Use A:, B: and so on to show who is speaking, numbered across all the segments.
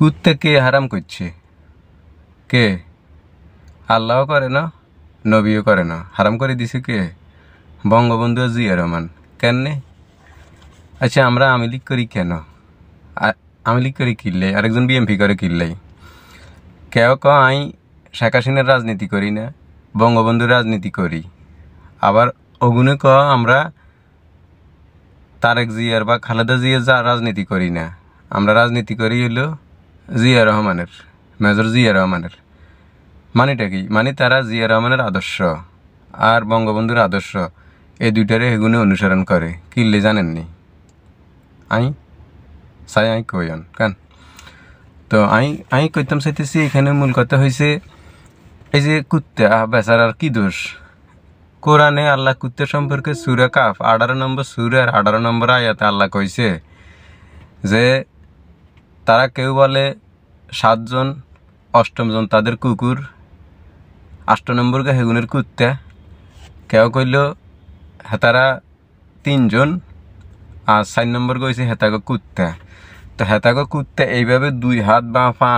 A: কুত্তে কে হারাম করছে? কে? আল্লাহও করে না, নবীও করে না, হারাম করে দিছে কে? বঙ্গবন্ধু জিয়া রহমান। কেননে? আচ্ছা, আমরা আওয়ামী লীগ করি কেন? আওয়ামী লীগ করি কিনলেই, আরেকজন বিএমপি করে কিনলেই। কেউ আই শেখ হাসিনার রাজনীতি করি না, বঙ্গবন্ধুর রাজনীতি করি। আবার ওগুনে আমরা তারেক জিয়ার বা খালেদা জিয়ার রাজনীতি করি না, আমরা রাজনীতি করি হলো জিয়া রহমানের, মেজর জিয়া রহমানের। মানেটা কি? মানে তারা জিয়া রহমানের আদর্শ আর বঙ্গবন্ধুর আদর্শ এই দুইটারে এগুনে অনুসরণ করে। কিনলে জানেননি? আই কইন কেন? তো আই কইতাম চাইতেছি, এখানে মূল কথা হয়েছে এই যে কুত্তে বেচারার কি দোষ? কোরআনে আল্লাহ কুত্তে সম্পর্কে সূরা কাফ 18 নম্বর সূরার 18 নম্বর আয়াতে আল্লাহ কইছে যে তারা কেউ বলে 7 জন, 8ম জন তাদের কুকুর, 8 নম্বরকে হেগুনের কুত্তে। কেউ কইল হেতারা 3 জন, আর 4 নম্বর কইছে হেতাকে কুত্তে। তো হেতাকে কুত্তে এইভাবে 2 হাত বা পা,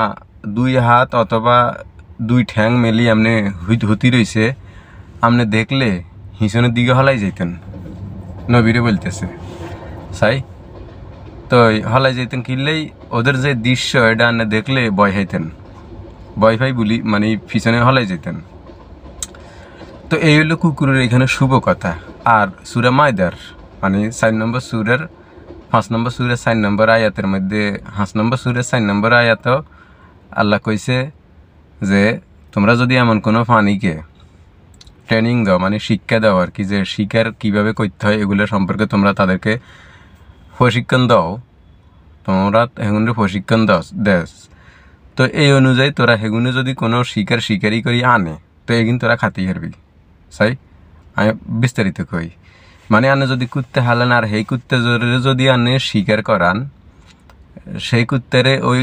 A: 2 হাত অথবা 2 ঠ্যাং মেলি আমনে হুতি রইছে, আমনে দেখলে হিসনের দিকে হলাই যাইতেন। নবীরে বলতেছে সাই। তো হলাই যাইতেন কিনলেই ওদের যে দৃশ্য এটা আনে দেখলে ভয় খাইতেন, ভয় পাই বলি মানে পিছনে হলাই যেতেন। তো এই হলো কুকুরের এখানে শুভ কথা। আর সূরা মায়দার মানে 4 নম্বর সূরার 5 নম্বর সূরার 4 নম্বর আয়াতের মধ্যে 5 নম্বর সূরার 4 নম্বর আয়াতেও আল্লাহ কইছে যে তোমরা যদি এমন কোনো প্রাণীকে ট্রেনিং দাও, মানে শিক্ষা দাও আর কি, যে শিকার কীভাবে করতে হয় এগুলো সম্পর্কে তোমরা তাদেরকে প্রশিক্ষণ দাও, তোমরা হেগুনের প্রশিক্ষণ দেস, তো এই অনুযায়ী তোরা হেগুনে যদি কোনো শিকারি করি আনে তো এগিন তোরা খাতেই হারবি। সাই আমি বিস্তারিত কই, মানে আনে যদি কুত্তে হালেন আর হেই কুত্তে যদি আনে শিকার করান, সেই কুত্তেরে ওই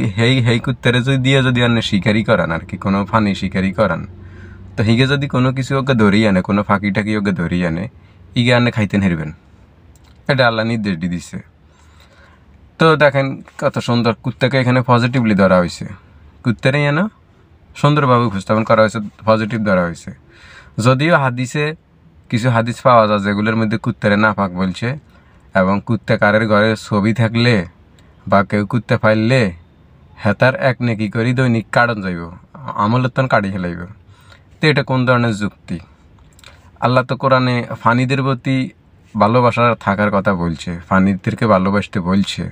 A: হেই কুত্তেরে যদি দিয়ে যদি আনে শিকারি করান আর কি, কোনো ফানি শিকারি করান, তো হিগে যদি কোনো কিছু ওকে ধরিয়ে আনে, কোনো ফাঁকি টাকি ওকে ধরিয়ে আনে, ইগে আনে খাইতেন হেরবেন। এটা আল্লাহ নির্দেশ দিয়ে দিচ্ছে। তো দেখেন কত সুন্দর কুত্তাকে এখানে পজিটিভলি ধরা হয়েছে, কুত্তারে যেন সুন্দরভাবে উপস্থাপন করা হয়েছে, পজিটিভ ধরা হয়েছে। যদিও হাদিসে কিছু হাদিস পাওয়া যায় যেগুলোর মধ্যে কুত্তারে নাপাক বলছে, এবং কুত্তা কারের ঘরে ছবি থাকলে বা কেউ কুত্তা পাইলে হেতার এক নেকি করি দৈনিক কাটন যাইব, আমলের তন কাটি ফেলাইব। তো এটা কোন ধরনের যুক্তি? আল্লাহ তো কোরআনে ফানিদের প্রতি ভালোবাসা থাকার কথা বলছে, ফানিদেরকে ভালোবাসতে বলছে।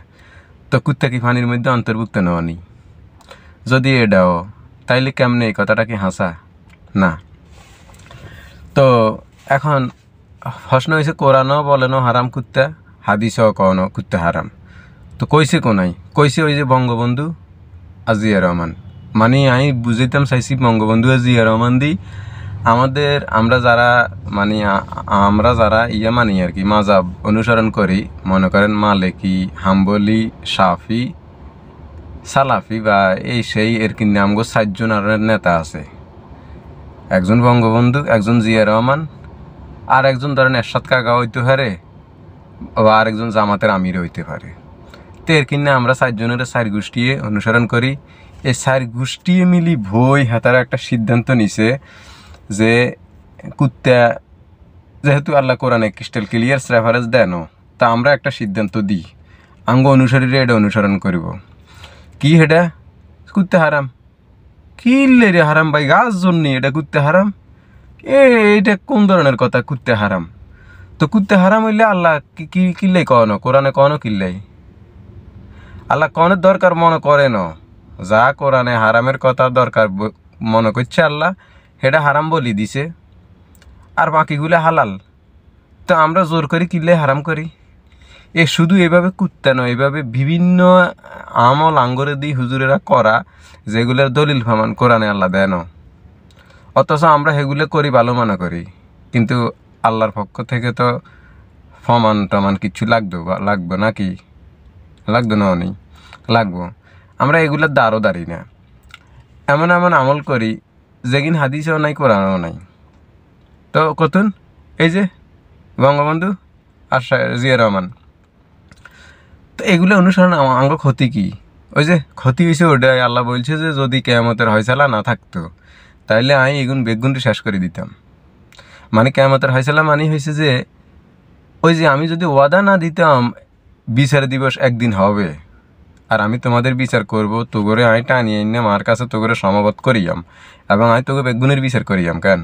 A: তো কুত্তা কি ফানির মধ্যে অন্তর্ভুক্ত নেওয়া নেই? যদি এটাও, তাইলে কেমনে এই কথাটা কি হাসা না? তো এখন প্রশ্ন হয়েছে, কোরআনও বলেনও হারাম কুত্তা, হাদিসও কনো কুত্তা হারাম। তো কইছে কোনাই? কইছে ওই যে বঙ্গবন্ধু আর জিয়া রহমান। মানে আমি বুঝাইতাম চাইছি বঙ্গবন্ধু আর জিয়া রহমান দি আমরা যারা মানি আর কি, মাজাব অনুসরণ করি, মনে করেন মালিকি, হাম্বলি, শাফি, সালাফি বা এই সেই এর কিন্তু আমগো 4 জন নেতা আছে। একজন বঙ্গবন্ধু, একজন জিয়া রহমান, আর একজন ধরেন এরশাদ কাকা হইতে পারে, বা আরেকজন জামাতের আমির হইতে পারে। তো এর কিনে আমরা 4 জনের 4 গোষ্ঠী অনুসরণ করি। এই 4 গোষ্ঠী মিলি ভই হাতারা একটা সিদ্ধান্ত নিছে যে কুত্তা, যেহেতু আল্লাহ কোরআনে ক্রিস্টাল ক্লিয়ার রেফারেন্স দেন, তা আমরা একটা সিদ্ধান্ত দিই, আঙ্গ অনুসারীরা এটা অনুসরণ করব। কি এটা? কুত্তে হারাম। কি রে হারাম ভাই, গাছ জন্য এটা কুত্তে হারাম? এইটা কোন ধরনের কথা? কুত্তে হারাম? তো কুত্তে হারাম হইলে আল্লাহ কি কিল্লাই কনো? কোরআনে কনো কিল্লাই? আল্লাহ কনের দরকার মনে করে না, যা কোরআনে হারামের কথা দরকার মনে করছে আল্লাহ সেটা হারাম বলি দিছে, আর বাকিগুলো হালাল। তো আমরা জোর করি কিল্লাই হারাম করি? এ শুধু এভাবে কুত্তা নয়, এভাবে বিভিন্ন আমল আঙ্গরে দিই হুজুরেরা করা, যেগুলোর দলিল প্রমাণ কোরআনে আল্লাহ দেন, অথচ আমরা সেগুলো করি ভালো মনে করি। কিন্তু আল্লাহর পক্ষ থেকে তো প্রমাণ টমান কিছু লাগবে নাকি? লাগতো না? নেই লাগবো। আমরা এগুলোর দ্বারও দাঁড়ি না, এমন আমল করি যেগিন হাদিসেও নাই, কোরআনও নাই। তো কতুন এই যে বঙ্গবন্ধু আর জিয়া রহমান, তো এগুলো অনুসরণ আমার ক্ষতি কি? ওই যে ক্ষতি হয়েছে ওটাই আল্লাহ বলছে যে যদি কেয়ামতের হয়সালা না থাকতো তাইলে আমি এগুন বেগুনটি শেষ করে দিতাম। মানে কেয়ামতের হয়সালা মানে হয়েছে যে ওই যে আমি যদি ওয়াদা না দিতাম বিচার দিবস একদিন হবে আর আমি তোমাদের বিচার করব, তো করে আমি টানিয়ে এনে মার কাছে তো করে সমাবত করিয়াম এবং আমি তোকে বেগুনের বিচার করিয়াম কেন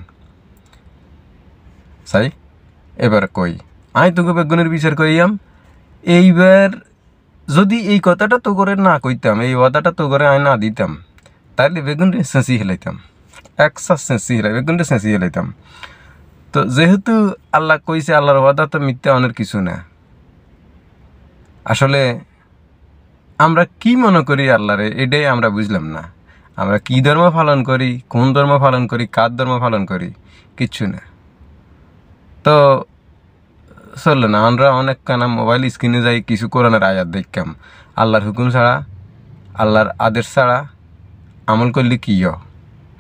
A: সাই। এবার কই আমি তোকে বেগুনের বিচার করিয়াম, এইবার যদি এই কথাটা তো করে না কইতাম, এই ওয়াদাটা তো করে আমি না দিতাম, তাহলে বেগুনটা চেঁচি হেলাইতাম, একশো চেঁচি হেলাই বেগুনটা চেঁচি হেলাইতাম। তো যেহেতু আল্লাহ কইছে আল্লাহর ওয়াদা তো মিথ্যা অনেক কিছু না। আসলে আমরা কি মনে করি আল্লাহরে এটাই আমরা বুঝলাম না। আমরা কি ধর্ম পালন করি, কোন ধর্ম পালন করি, কার ধর্ম পালন করি, কিচ্ছু না। তো চললো না, আমরা অনেক কানা মোবাইল স্ক্রিনে যাই কিছু কোরআনের আয়াত দেখতাম, আল্লাহর হুকুম ছাড়া আল্লাহর আদেশ ছাড়া আমল করলে কি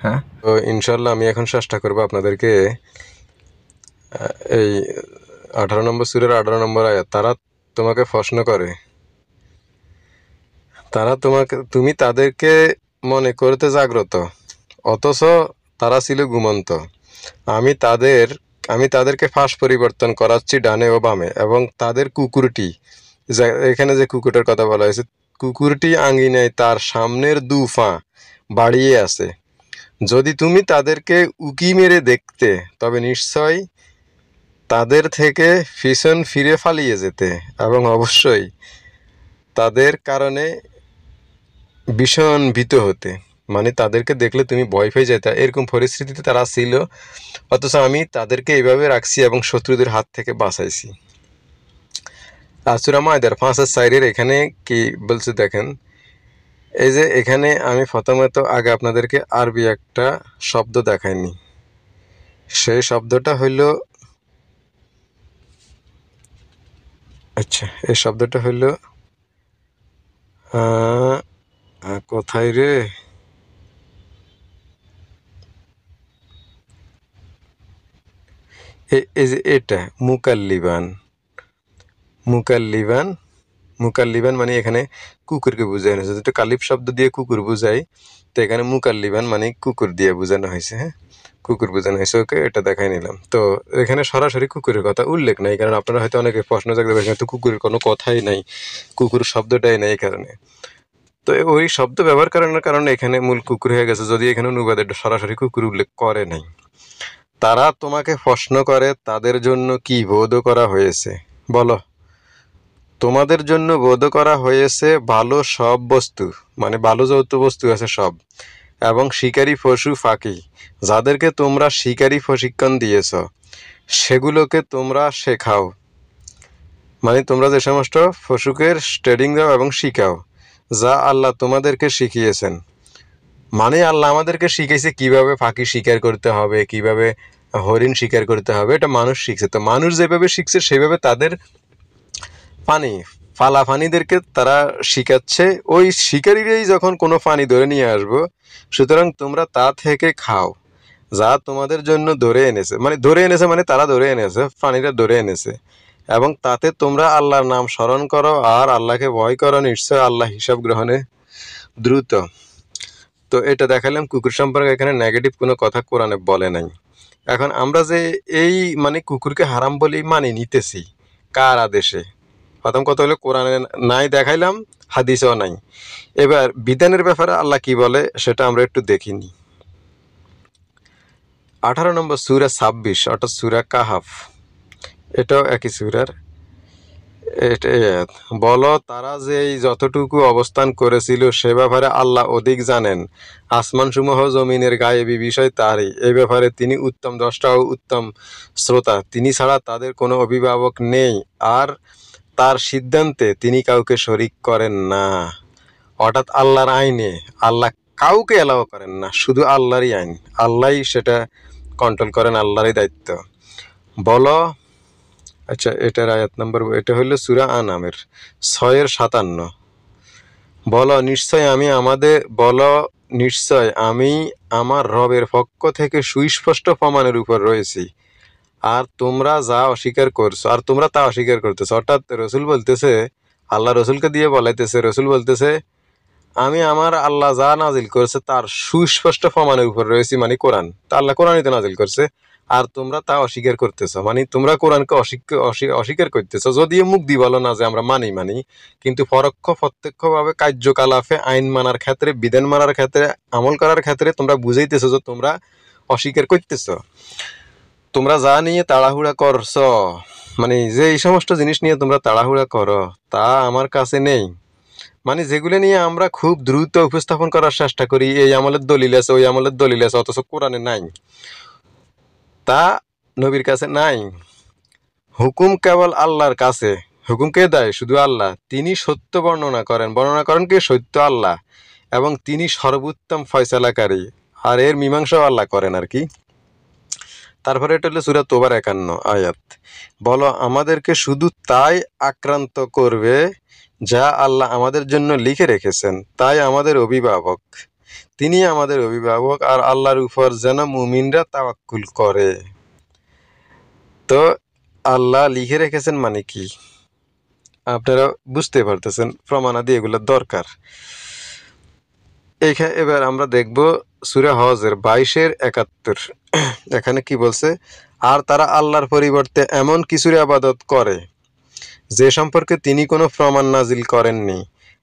A: হ্যাঁ। তো ইনশাল্লাহ আমি এখন চেষ্টা করবো আপনাদেরকে এই 18 নম্বর সূরার 18 নম্বর আয়াত। তারা তোমাকে প্রশ্ন করে, তুমি তাদেরকে মনে করতে জাগ্রত, অথচ তারা ছিল ঘুমন্ত। আমি তাদেরকে ফাঁস পরিবর্তন করাচ্ছি ডানে ও বামে, এবং তাদের কুকুরটি, এখানে যে কুকুরটার কথা বলা হয়েছে, কুকুরটি আঙ্গিনায় তার সামনের 2 পা বাড়িয়ে আছে। যদি তুমি তাদেরকে উকি মেরে দেখতে তবে নিশ্চয় তাদের থেকে পিছন ফিরে পালিয়ে যেতে, এবং অবশ্যই তাদের কারণে ভীষণ ভীত হতে। মানে তাদেরকে দেখলে তুমি ভয় পেয়ে যেতে, এরকম পরিস্থিতিতে তারা ছিল, অথচ আমি তাদেরকে এইভাবে রাখছি এবং শত্রুদের হাত থেকে বাঁচাইছি। সূরা মায়দার 5-4 এখানে কি বলছে দেখেন। এই যে এখানে আমি প্রথমত আগে আপনাদেরকে আরবি একটা শব্দ দেখাইনি, সেই শব্দটা হইল, আচ্ছা এই শব্দটা হইল কোথায় রে, এই যে এটা মুকাল্লিবান। মুকাল্লিবান মানে এখানে কুকুরকে বোঝানো হয়েছে, যেটা কালিব শব্দ দিয়ে কুকুর বোঝায়, তো এখানে মুকাল্লিবান মানে কুকুর দিয়ে বোঝানো হয়েছে। হ্যাঁ, কুকুর বোঝানো হয়েছে, ওকে এটা দেখাই নিলাম। তো এখানে সরাসরি কুকুরের কথা উল্লেখ নাই, কারণ আপনারা হয়তো অনেকে প্রশ্ন জাগতে পারছেন তো কুকুরের কোনো কথাই নাই, কুকুর শব্দটাই নাই এই কারণে। তো ওই শব্দ ব্যবহার করানোর কারণে এখানে মূল কুকুর হয়ে গেছে, যদি এখানে অনুবাদে সরাসরি কুকুর উল্লেখ করে নাই। তারা তোমাকে প্রশ্ন করে তাদের জন্য কি বোধ করা হয়েছে, বলো তোমাদের জন্য বোধ করা হয়েছে ভালো সব বস্তু, মানে ভালো যত বস্তু আছে সব, এবং শিকারী পশু পাখি যাদেরকে তোমরা শিকারী প্রশিক্ষণ দিয়েছ সেগুলোকে তোমরা শেখাও। মানে তোমরা যে সমস্ত পশুকে ট্রেনিং দাও এবং শিখাও যা আল্লাহ তোমাদেরকে শিখিয়েছেন। মানে আল্লাহ আমাদেরকে শিখেছে কিভাবে পাখি শিকার করতে হবে, কিভাবে হরিণ শিকার করতে হবে, এটা মানুষ শিখছে। তো মানুষ যেভাবে শিখছে সেভাবে তাদের ফানিদেরকে তারা শিখাচ্ছে, ওই শিকারীরাই যখন কোনো পানি ধরে নিয়ে আসবো, সুতরাং তোমরা তা থেকে খাও যা তোমাদের জন্য ধরে এনেছে, মানে তারা ধরে এনেছে, পানিটা ধরে এনেছে, এবং তাতে তোমরা আল্লাহর নাম স্মরণ করো আর আল্লাহকে ভয় করো, নিশ্চয় আল্লাহ হিসাব গ্রহণে দ্রুত। তো এটা দেখালাম কুকুর সম্পর্কে, এখানে নেগেটিভ কোনো কথা কোরআনে বলে নাই। এখন আমরা যে এই মানে কুকুরকে হারাম বলেই মানি নিতেছি, কার আদেশে? প্রথম কথা হলো কোরআনে নাই দেখাইলাম, হাদিসেও নাই। এবার বিধানের ব্যাপারে আল্লাহ কি বলে সেটা আমরা একটু দেখিনি। 18 নম্বর সূরা 26, অর্থাৎ সূরা কাহাফ, এটাও একই সূরার। বলো তারা যে যতটুকু অবস্থান করেছিল সে ব্যাপারে আল্লাহ অধিক জানেন, আসমানসমূহ জমিনের গায়েবী বিষয় তারই, এই ব্যাপারে তিনি উত্তম দ্রষ্টা ও উত্তম শ্রোতা, তিনি ছাড়া তাদের কোনো অভিভাবক নেই, আর তার সিদ্ধান্তে তিনি কাউকে শরিক করেন না। অর্থাৎ আল্লাহর আইনে আল্লাহ কাউকে এলাও করেন না, শুধু আল্লাহরই আইন, আল্লাহই সেটা কন্ট্রোল করেন, আল্লাহরই দায়িত্ব। বলো, আচ্ছা এটার আয়াত নম্বর, এটা হলো সূরা আনামের 6-57। বলো নিশ্চয় আমি আমার রবের পক্ষ থেকে সুস্পষ্ট প্রমাণের উপর রয়েছি, আর তোমরা তা অস্বীকার করতেছো। অর্থাৎ রসুল বলতেছে, আল্লাহ রসুলকে দিয়ে বলাইতেছে, রসুল বলতেছে আমি আমার আল্লাহ যা নাজিল করছে তার সুস্পষ্ট প্রমাণের উপর রয়েছি, মানে কোরআন। তা আল্লাহ কোরআনই তো নাজিল করছে, আর তোমরা তা অস্বীকার করতেছো, মানে তোমরা কোরআনকে অস্বীকার করতেছো। যদিও মুখ দিয়ে বলো না যে আমরা মানি, কিন্তু পরোক্ষ প্রত্যক্ষভাবে কার্যকলাপে আইন মানার ক্ষেত্রে, বিধান মানার ক্ষেত্রে, আমল করার ক্ষেত্রে তোমরা বুঝাইতেছো যে তোমরা অস্বীকার করতেছো। তোমরা যা নিয়ে তাড়াহুড়া করছো, মানে যে এই সমস্ত জিনিস নিয়ে তোমরা তাড়াহুড়া করো, তা আমার কাছে নেই। মানে যেগুলো নিয়ে আমরা খুব দ্রুত উপস্থাপন করার চেষ্টা করি, এই আমলের দলিল আছে, ওই আমলের দলিল আছে, অথচ কোরআনে নাই, তা নবীর কাছে নাই। হুকুম কেবল আল্লাহর কাছে। হুকুম কে দেয়? শুধু আল্লাহ। তিনি সত্য বর্ণনা করেন কে? সত্য আল্লাহ। এবং তিনি সর্বোত্তম ফয়সালাকারী, আর এর মীমাংসাও আল্লাহ করেন আর কি। তারপরে এটা হলো সূরা তোবার ৫১ আয়াত। বলো, আমাদেরকে শুধু তাই আক্রান্ত করবে যা আল্লাহ আমাদের জন্য লিখে রেখেছেন, তাই আমাদের অভিভাবক। তিনি আমাদের অভিভাবক, আর আল্লাহর উপর যেন মুমিনরা তাওয়াক্কুল করে। তো আল্লাহ লিখে রেখেছেন মানে কি আপনারা বুঝতে পারতেছেন। প্রমাণাদি এগুলো দরকার। এবার আমরা দেখব সূরা হজের ২২-৭১। এখানে কি বলছে? আর তারা আল্লাহর পরিবর্তে এমন কিছুর ইবাদত করে যে সম্পর্কে তিনি কোনো প্রমাণ নাজিল করেননি,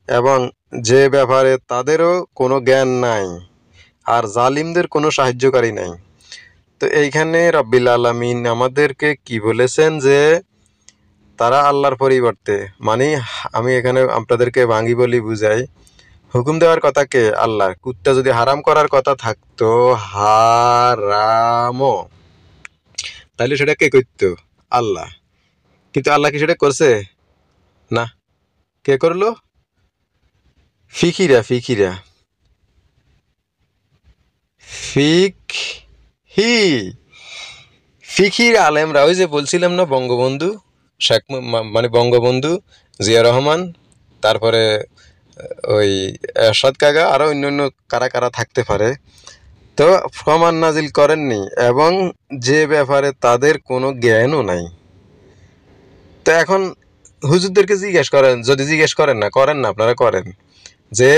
A: এবং যে ব্যাপারে তাদেরও কোনো জ্ঞান নাই, আর জালিমদের কোনো সাহায্যকারী নাই। তো এইখানে রাব্বিল আলামিন আমাদেরকে কি বলেছেন? যে তারা আল্লাহর পরিবর্তে, মানে আমি এখানে আপনাদেরকে ভাঙি বলি বুঝাই। হুকুম দেওয়ার কথা কে? আল্লাহ। কুত্তা যদি হারাম করার কথা থাকতো, হারামও, তাহলে সেটা কে করতো? আল্লাহ। কিন্তু আল্লাহ কি সেটা করছে? না। কে করলো? ফিকিরা ফিকহি ফিকির আলেমরা, ওই যে বলছিলাম না, বঙ্গবন্ধু মানে বঙ্গবন্ধু জিয়া রহমান, তারপরে ওই এরশাদ কাকা, আরো অন্যান্য কারা কারা থাকতে পারে, তো প্রমাণ নাজিল করেননি, এবং যে ব্যাপারে তাদের কোনো জ্ঞানও নাই। তো এখন হুজুরদেরকে জিজ্ঞেস করেন, যদি জিজ্ঞেস করেন না আপনারা করেন, যে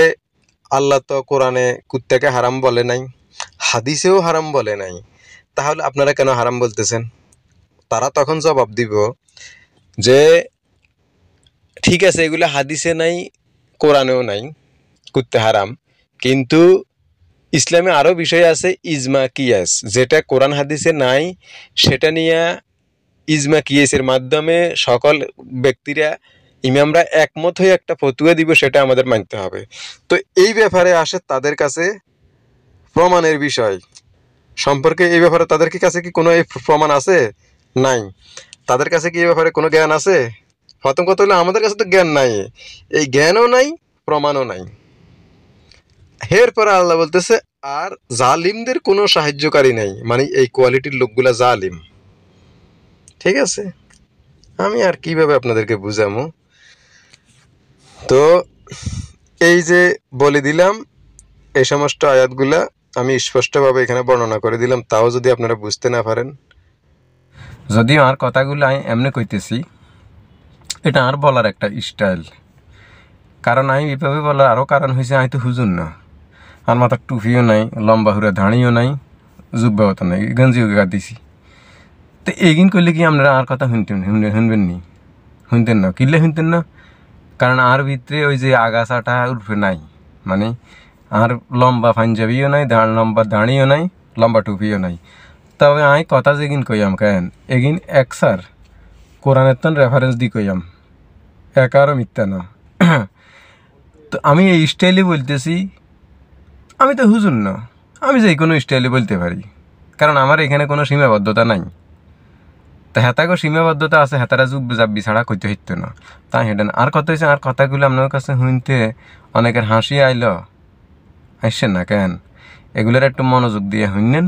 A: আল্লাহ তো কোরআনে কুত্তাকে হারাম বলে নাই, হাদিসেও হারাম বলে নাই, তাহলে আপনারা কেন হারাম বলতেছেন? তারা তখন জবাব দিব যে ঠিক আছে, এগুলো হাদিসে নাই, কোরআনেও নাই, কুত্তা হারাম, কিন্তু ইসলামে আরো বিষয় আছে ইজমা কিয়াস, যেটা কোরআন হাদিসে নাই, সেটা নিয়ে ইজমা কিয়াসের মাধ্যমে সকল ব্যক্তিরা, ইমামরা একমত হয়ে একটা ফতুয়া দিব, সেটা আমাদের মানতে হবে। তো এই ব্যাপারে আসে তাদের কাছে প্রমাণের বিষয় সম্পর্কে, এই ব্যাপারে তাদের কাছে কি কোনো প্রমাণ আছে? নাই। তাদের কাছে কি এই ব্যাপারে কোনো জ্ঞান আছে? প্রথম কথা হলো আমাদের কাছে তো জ্ঞান নাই, এই জ্ঞানও নাই, প্রমাণও নাই। এরপরে আল্লাহ বলতেছে আর জালিমদের কোনো সাহায্যকারী নাই, মানে এই কোয়ালিটির লোকগুলা জালিম। ঠিক আছে, আমি আর কিভাবে আপনাদেরকে বুঝামো? তো এই যে বলে দিলাম, এই সমস্ত আয়াতগুলা আমি স্পষ্টভাবে এখানে বর্ণনা করে দিলাম, তাও যদি আপনারা বুঝতে না পারেন, যদিও আর কথাগুলো আমি এমনি কইতেছি, এটা আর বলার একটা স্টাইল। কারণ আমি এভাবে বলার আরও কারণ হয়েছে, আমি তো হুজুর না, আর মাথার টুপিও নাই, লম্বা হুড়ে ধাঁড়িও নাই, জুব্বাও নাই, গঞ্জিও দিছি। তো এগিন করলে কি আপনারা আর কথা শুনবেন নি? শুনতেন না। কিনলে শুনতেন না? কারণ আর ভিতরে ওই যে আগাছাটা উঠবে নাই, মানে আর লম্বা পাঞ্জাবিও নাই, লম্বা দাঁড়িও নাই, লম্বা টুপিও নাই। তবে আমি কথা যেগিন কইয়াম কেন, এগিন একসার কোরআনের তন রেফারেন্স দি কইয়াম, একারও মিথ্যা না। তো আমি এই স্টাইলে বলতেছি, আমি তো হুজুর না, আমি যে কোনো স্টাইলে বলতে পারি, কারণ আমার এখানে কোনো সীমাবদ্ধতা নাই। তা হেতাগো সীমাবদ্ধতা আছে, হেতারা যুগ যাবি ছাড়া কইতে হইতো না, তাই হেঁটে না। আর কথা হয়েছে, আর কথাগুলো আপনার কাছে শুনতে অনেকের হাসি আসছেন না কেন? এগুলোর একটু মনোযোগ দিয়ে শুনলেন,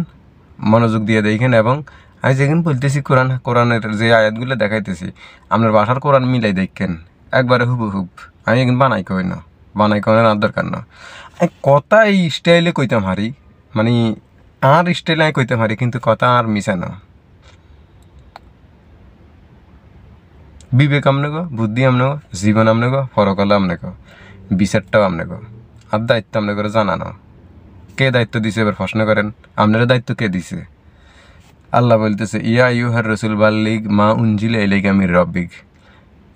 A: মনোযোগ দিয়ে দেখেন, এবং আমি যেখানে বলতেছি কোরআনের যে আয়াতগুলো দেখাইতেছি, আপনার বাসার কোরআন মিলাই দেখেন, একবারে হুবহুব। আমি এখন বানাই কই না দরকার না। আমি কথা এই স্টাইলে কইতাম হারি, মানে আর স্টাইলে আমি কইতাম হারি, কিন্তু কথা আর মিশা না। বিবেক আমনে গো, বুদ্ধি আমনে গো, জীবন আমনে গো, পরকাল আমনে গো, বিচারটাও আমনে গো। আর দায়িত্ব আপনার করে জানানো। কে দায়িত্ব দিছে এবার প্রশ্ন করেন, আপনারা দায়িত্ব কে দিছে? আল্লাহ বলতেছে ইয়া ইউহার রসুল বাল্লিগ মা উনজিলা ইলাইকা মির রাব্বিক।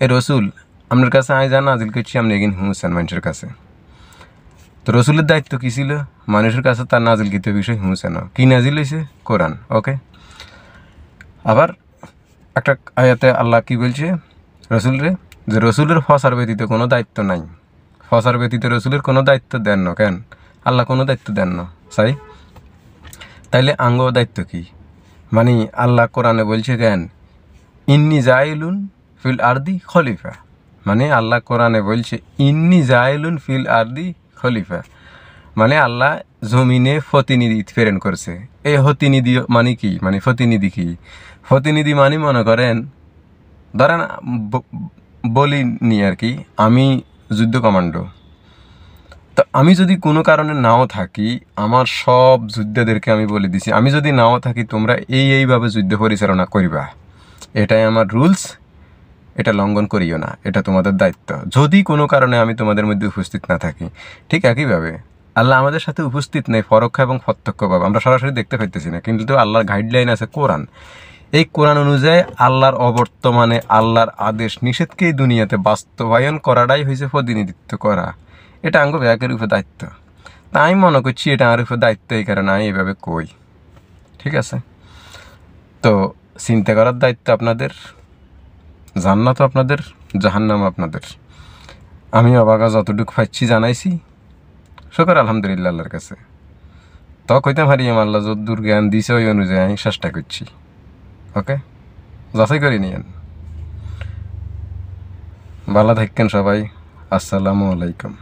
A: এ রসুল আপনার কাছে আয় যা নাজিল করছি আপনি এগিন হুঁসেন মানুষের কাছে। তো রসুলের দায়িত্ব কী ছিল? মানুষের কাছে তার নাজিলকৃত বিষয় হুঁসেন। কি নাজিল হয়েছে? কোরআন। ওকে, আবার একটা আয়াতে আল্লাহ কি বলছে রসুলরে, যে রসুলের ফসার ব্যতীত কোনো দায়িত্ব নাই। ফসার ব্যতীত রসুলের কোনো দায়িত্ব দেন না। কেন? আল্লাহ কোনো দায়িত্ব দেন না সাই। তাইলে আঙ্গ দায়িত্ব কি? মানে আল্লাহ কোরআনে বলছে কেন ইন্নি জাইলুন ফিল আরদি খলিফা, মানে আল্লাহ কোরআনে বলছে ইন্নি জাইলুন ফিল আরদি খলিফা, মানে আল্লাহ জমিনে প্রতিনিধি প্রেরণ করছে। এই প্রতিনিধি মানে কি? মানে প্রতিনিধি কি? প্রতিনিধি মানে মনে করেন ধরেন বলিনি আর কি, আমি যুদ্ধ কমান্ডো, তো আমি যদি কোনো কারণে নাও থাকি, আমার সব যোদ্ধাদেরকে আমি বলে দিছি আমি যদি নাও থাকি তোমরা এইভাবে যুদ্ধ পরিচালনা করিবা, এটাই আমার রুলস, এটা লঙ্ঘন করিও না, এটা তোমাদের দায়িত্ব। যদি কোনো কারণে আমি তোমাদের মধ্যে উপস্থিত না থাকি, ঠিক একইভাবে আল্লাহ আমাদের সাথে উপস্থিত নেই পরোক্ষ এবং প্রত্যক্ষভাবে, আমরা সরাসরি দেখতে পাইতেছি না, কিন্তু আল্লাহর গাইডলাইন আছে কোরআন। এই কোরআন অনুযায়ী আল্লাহর অবর্তমানে আল্লাহর আদেশ নিষেধকেই দুনিয়াতে বাস্তবায়ন করাটাই হয়েছে প্রতিনিধিত্ব করা। এটা আঙ্গ ব্যাগের উপর দায়িত্ব। তাই আমি মনে করছি এটা আমার উপর দায়িত্ব, এই কারণে আমি এইভাবে কই। ঠিক আছে, তো চিন্তা করার দায়িত্ব আপনাদের, জান্নাত আপনাদের, জাহান্নাম আপনাদের। আমি অবাগা যতটুকু পাচ্ছি জানাইছি, শুকর আলহামদুলিল্লাহ আল্লাহর কাছে। তো কইতে পারি আল্লাহ যদ্দূর জ্ঞান দিছে ওই অনুযায়ী আমি চেষ্টা করছি। ওকে, যাচাই করে নিয়েন। ভালো থাকেন সবাই, আসসালামু আলাইকুম।